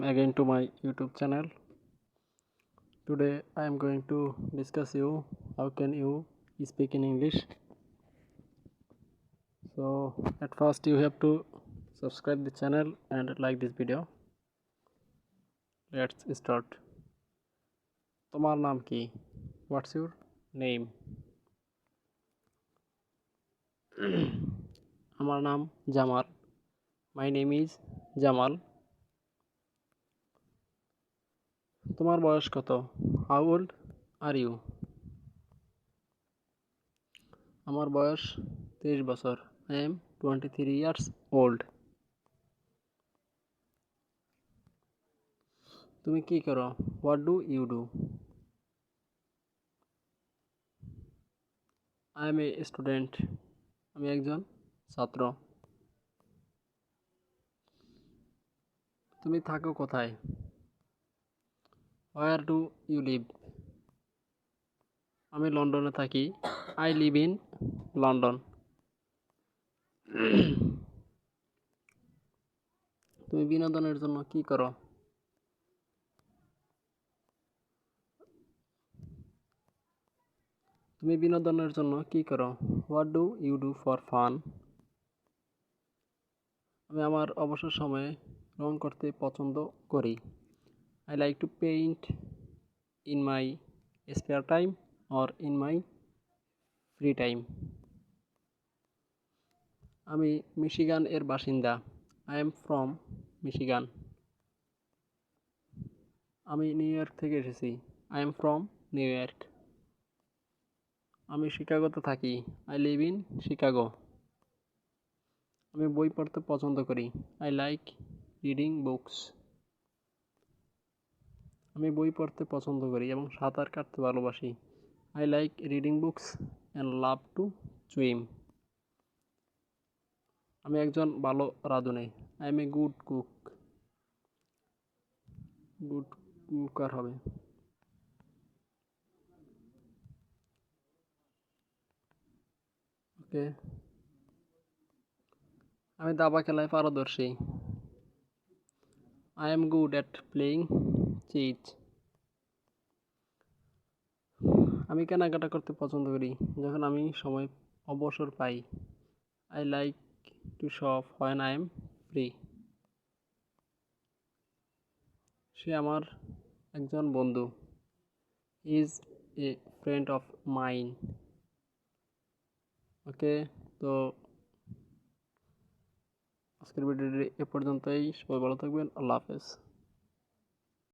Again to my YouTube channel. Today I am going to discuss you how can you speak in English. So at first you have to subscribe the channel and like this video. Let's start. তোমার নাম কি? What's your name? আমার নাম Jamal. My name is Jamal. তোমার বয়স কত? How old are you? আমার বয়স 23 বছর. I am 23 years old. তুমি কি করো? What do you do? I am a student. আমি একজন ছাত্র. তুমি থাকো কোথায়? Where do you live? আমি লন্ডনে থাকি. I live in London. তুমি বিনোদনের জন্য কি করো? তুমি বিনোদনের জন্য কি করো? What do you do for fun? আমি আমার অবসর সময়ে রং করতে পছন্দ করি. I like to paint in my spare time or in my free time. আমি মিশিগান এর বাসিন্দা. I am from Michigan. আমি নিউ ইয়র্ক থেকে এসেছি. I am from New York. আমি শিকাগোতে থাকি. I live in Chicago. আমি বই পড়তে পছন্দ করি. I like reading books. আমি বই পড়তে পছন্দ করি এবং সাঁতার কাটতে ভালোবাসি. I like reading books and love to swim. আমি একজন ভালো রাঁধুনি. I am a good cook. Good cooker হবে. ওকে. আমি দাবা খেলায় পারদর্শী. I am good at playing chess. আমি কেনাকাটা করতে পছন্দ করি যখন আমি সময় অবসর পাই. I like to shop when I am free. সে আমার একজন বন্ধু. He is a friend of mine. ওকে, তো আজকের ভিডিওটি এ পর্যন্তই. সবাই ভালো থাকবেন. আল্লাহ হাফেজ.